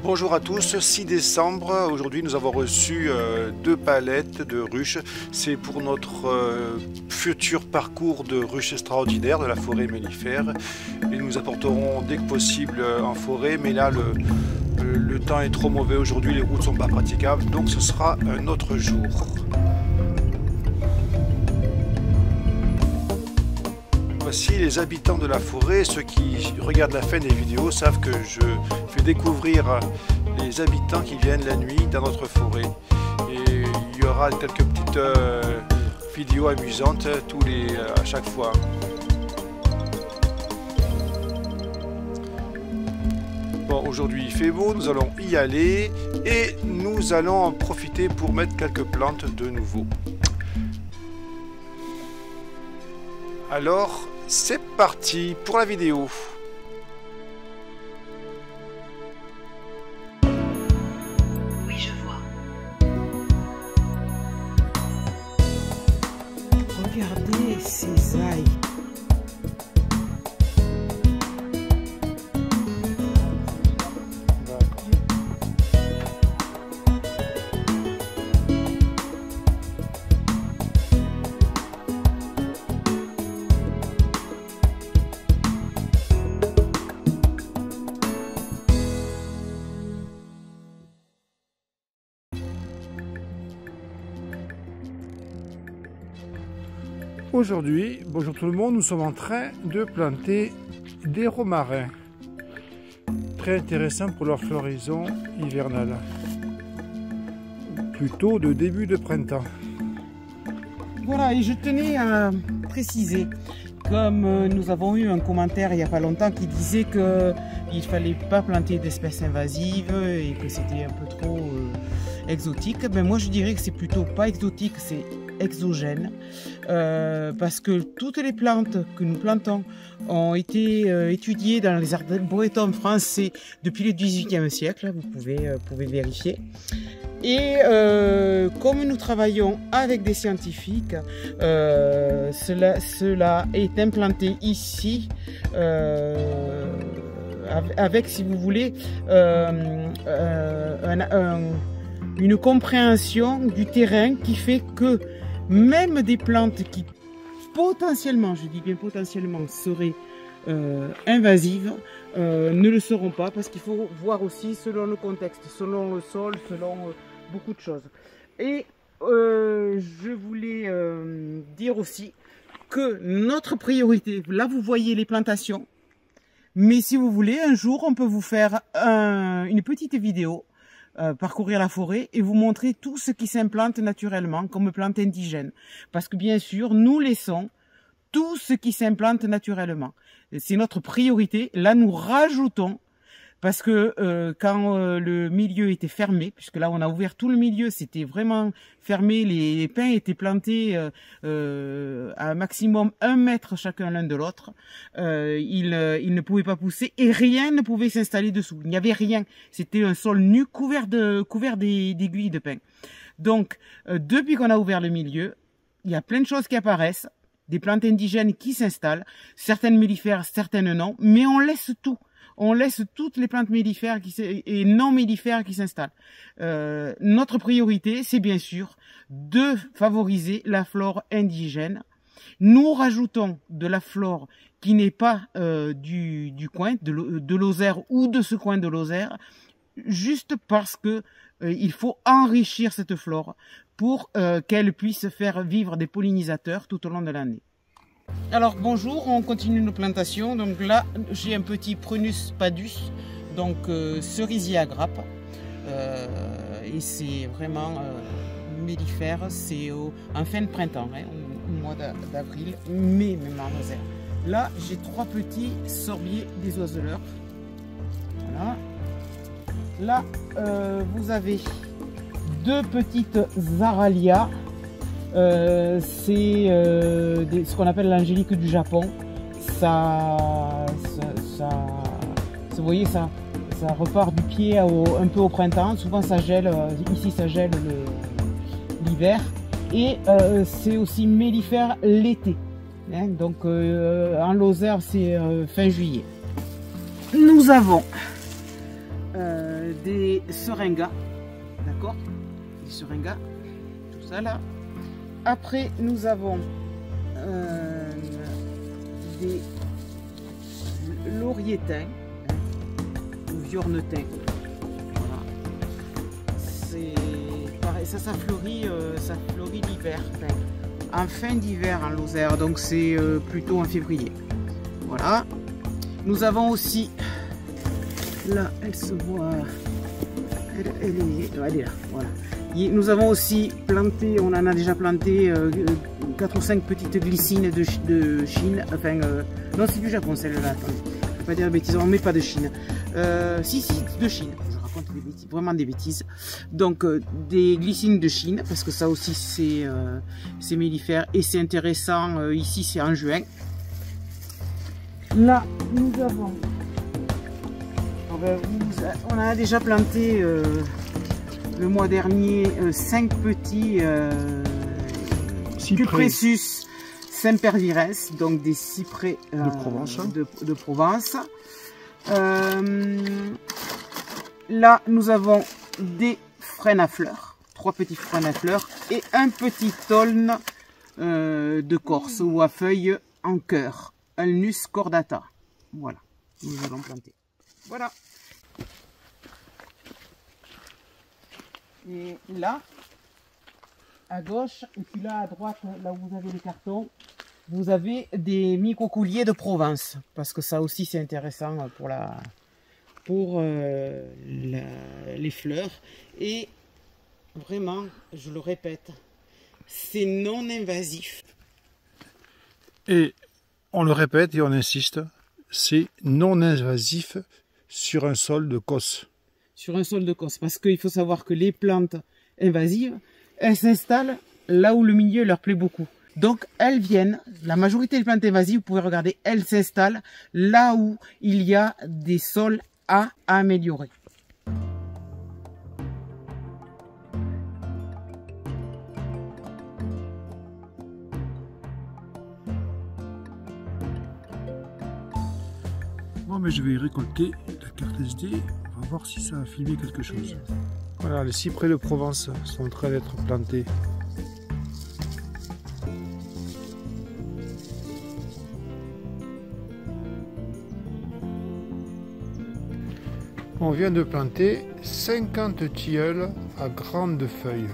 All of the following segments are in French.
Bonjour à tous, 6 décembre, aujourd'hui nous avons reçu 2 palettes de ruches. C'est pour notre futur parcours de ruches extraordinaires de la forêt mellifère. Et nous apporterons dès que possible en forêt, mais là le temps est trop mauvais aujourd'hui, les routes ne sont pas praticables, donc ce sera un autre jour. Voici les habitants de la forêt. Ceux qui regardent la fin des vidéos savent que je fais découvrir les habitants qui viennent la nuit dans notre forêt. Et il y aura quelques petites vidéos amusantes à chaque fois. Bon, aujourd'hui il fait beau, nous allons y aller et nous allons en profiter pour mettre quelques plantes de nouveau. Alors, c'est parti pour la vidéo. Oui, je vois. Regardez ces ailes. Aujourd'hui, bonjour tout le monde, nous sommes en train de planter des romarins. Très intéressants pour leur floraison hivernale. Plutôt de début de printemps. Voilà, et je tenais à préciser, comme nous avons eu un commentaire il n'y a pas longtemps qui disait qu'il ne fallait pas planter d'espèces invasives et que c'était un peu trop exotique, ben moi je dirais que c'est plutôt pas exotique, c'est exogène, parce que toutes les plantes que nous plantons ont été étudiées dans les arboretums français depuis le XVIIIe siècle, vous pouvez vérifier. Et comme nous travaillons avec des scientifiques, cela est implanté ici avec, si vous voulez, une compréhension du terrain qui fait que même des plantes qui potentiellement, je dis bien potentiellement, seraient invasives, ne le seront pas, parce qu'il faut voir aussi selon le contexte, selon le sol, selon beaucoup de choses. Et je voulais dire aussi que notre priorité, là vous voyez les plantations, mais si vous voulez, un jour on peut vous faire une petite vidéo, parcourir la forêt et vous montrer tout ce qui s'implante naturellement comme plantes indigènes. Parce que bien sûr, nous laissons tout ce qui s'implante naturellement. C'est notre priorité. Là, nous rajoutons, parce que quand le milieu était fermé, puisque là on a ouvert tout le milieu, c'était vraiment fermé, les pins étaient plantés à un maximum 1 mètre chacun l'un de l'autre, ils ne pouvaient pas pousser et rien ne pouvait s'installer dessous, il n'y avait rien, c'était un sol nu couvert d'aiguilles de pin. Donc depuis qu'on a ouvert le milieu, il y a plein de choses qui apparaissent, des plantes indigènes qui s'installent, certaines mellifères, certaines non, mais on laisse tout. On laisse toutes les plantes mellifères et non mellifères qui s'installent. Notre priorité, c'est bien sûr de favoriser la flore indigène. Nous rajoutons de la flore qui n'est pas du coin, de Lozère ou de ce coin de Lozère, juste parce que il faut enrichir cette flore pour qu'elle puisse faire vivre des pollinisateurs tout au long de l'année. Alors bonjour, on continue nos plantations. Donc là j'ai un petit Prunus padus, donc cerisier à grappe, et c'est vraiment mellifère, c'est en fin de printemps, hein, au mois d'avril, mai même en Lozère. Là j'ai 3 petits sorbiers des oiseleurs. Voilà. Là vous avez 2 petites Zaralias. C'est ce qu'on appelle l'angélique du Japon. Vous voyez, ça repart du pied un peu au printemps. Souvent ça gèle, ici ça gèle l'hiver. Et c'est aussi mellifère l'été. Hein, donc en Lozère c'est fin juillet. Nous avons des seringas, d'accord, des seringas, tout ça là. Après nous avons des lauriers-thym, ou viorne-thym. Voilà. C'est pareil, ça fleurit l'hiver, en fin d'hiver en Lozère, donc c'est plutôt en février. Voilà. Nous avons aussi, là, elle se voit, elle est là, voilà. Nous avons aussi planté, on en a déjà planté 4 ou 5 petites glycines de Chine, enfin, non c'est du Japon celle-là, attendez, je ne vais pas dire de bêtises, on ne met pas de Chine. Si, de Chine, je raconte des bêtises, vraiment des bêtises. Donc des glycines de Chine, parce que ça aussi c'est mellifère et c'est intéressant, ici c'est en juin. Là, nous avons, on a déjà planté le mois dernier 5 petits Cupressus sempervirens, donc des cyprès de Provence. Là, nous avons des frênes à fleurs, 3 petits frênes à fleurs et un petit aulne de Corse ou à feuilles en cœur. Alnus cordata. Voilà, nous allons planter. Voilà. Et là, à gauche, et puis là à droite, là où vous avez les cartons, vous avez des microcouliers de Provence. Parce que ça aussi c'est intéressant pour les fleurs. Et vraiment, je le répète, c'est non invasif. Et on le répète et on insiste, c'est non invasif sur un sol de cosse. Sur un sol de cosse, parce qu'il faut savoir que les plantes invasives, elles s'installent là où le milieu leur plaît beaucoup. Donc elles viennent, la majorité des plantes invasives, vous pouvez regarder, elles s'installent là où il y a des sols à améliorer. Bon, mais je vais récolter la carte SD, on va voir si ça a filmé quelque chose. Voilà, les cyprès de Provence sont en train d'être plantés. On vient de planter 50 tilleuls à grandes feuilles.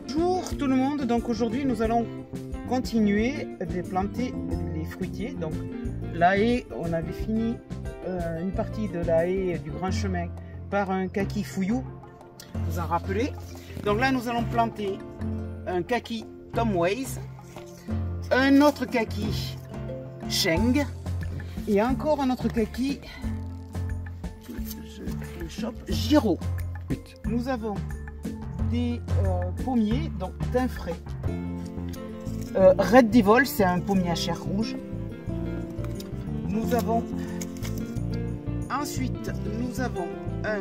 Bonjour tout le monde, donc aujourd'hui nous allons continuer de planter les fruitiers. Donc la haie, on avait fini une partie de la haie du grand chemin par un kaki fouillou, vous en rappelez. Donc là nous allons planter un kaki Tom Ways, un autre kaki Sheng et encore un autre kaki, je le chope, Giro. Nous avons des pommiers, donc thym frais. Red Devil, c'est un pommier à chair rouge. Nous avons ensuite un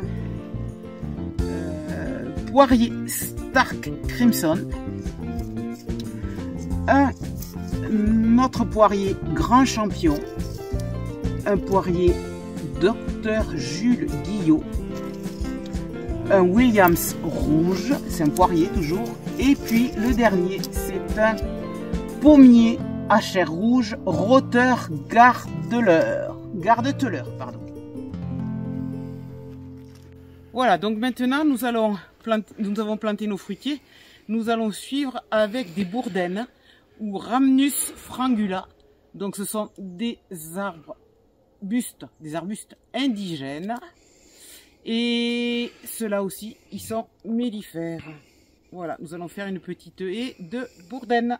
poirier Stark Crimson, un autre poirier Grand Champion, un poirier Dr Jules Guillot, un Williams rouge, c'est un poirier toujours, et puis le dernier c'est un pommier à chair rouge Roteur Gardeleur, pardon. Voilà, donc maintenant nous avons planté nos fruitiers. Nous allons suivre avec des bourdaines ou Rhamnus frangula. Donc ce sont des arbustes indigènes. Et ceux-là aussi, ils sont mellifères. Voilà, nous allons faire une petite haie de bourdaines.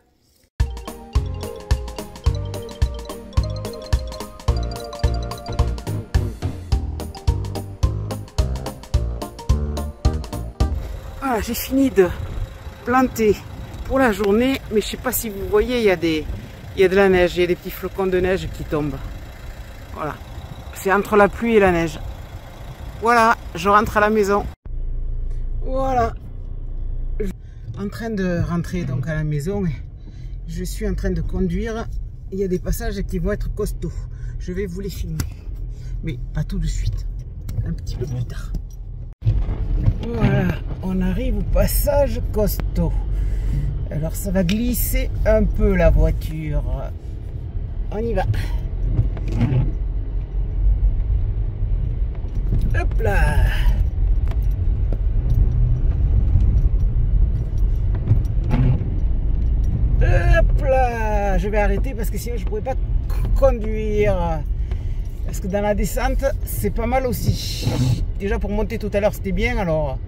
Voilà, j'ai fini de planter pour la journée, mais je sais pas si vous voyez, il y a des il y a de la neige, il y a des petits flocons de neige qui tombent. Voilà. C'est entre la pluie et la neige. Voilà, je rentre à la maison. Voilà. En train de rentrer donc à la maison. Je suis en train de conduire. Il y a des passages qui vont être costauds. Je vais vous les filmer. Mais pas tout de suite. Un petit peu plus tard. Voilà, on arrive au passage costaud. Alors ça va glisser un peu la voiture. On y va. Hop là. Hop là. Je vais arrêter parce que sinon je ne pourrais pas conduire. Parce que dans la descente, c'est pas mal aussi. Déjà pour monter tout à l'heure, c'était bien. Alors,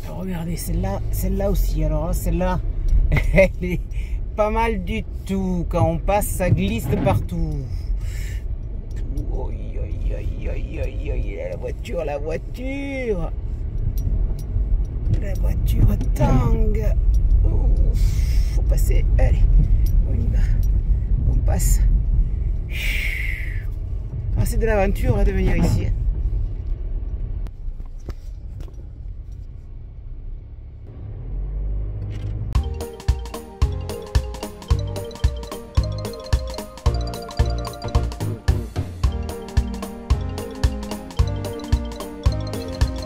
regardez, celle-là aussi. Alors celle-là, elle est pas mal du tout. Quand on passe, ça glisse de partout. La voiture, la voiture tangue. Faut passer. Allez, on y va. On passe. Ah, c'est de l'aventure de venir ici.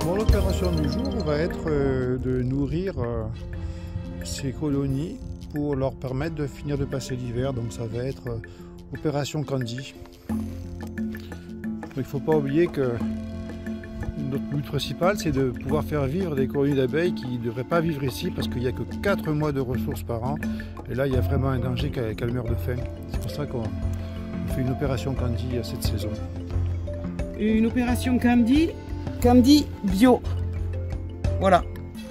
Bon, l'opération du jour va être de nourrir ces colonies pour leur permettre de finir de passer l'hiver. Donc ça va être opération Candy. Il ne faut pas oublier que notre but principal, c'est de pouvoir faire vivre des colonies d'abeilles qui ne devraient pas vivre ici parce qu'il n'y a que 4 mois de ressources par an. Et là, il y a vraiment un danger qu'elles meurent de faim. C'est pour ça qu'on fait une opération Candy cette saison. Une opération Candy bio. Voilà.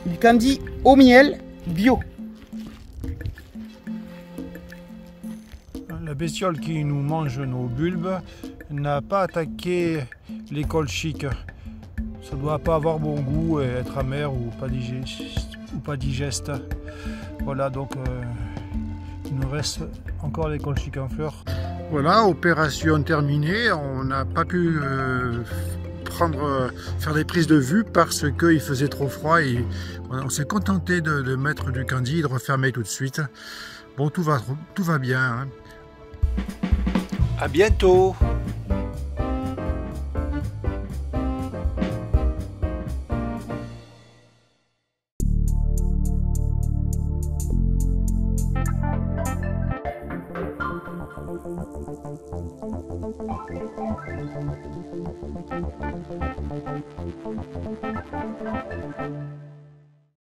Du Candy au miel bio. La bestiole qui nous mange nos bulbes n'a pas attaqué les colchiques. Ça doit pas avoir bon goût et être amer ou pas digeste. Voilà, donc il nous reste encore les colchiques en fleurs. Voilà, opération terminée. On n'a pas pu faire des prises de vue parce qu'il faisait trop froid et on s'est contenté de mettre du Candy et de refermer tout de suite. Bon, tout va bien. Hein. À bientôt.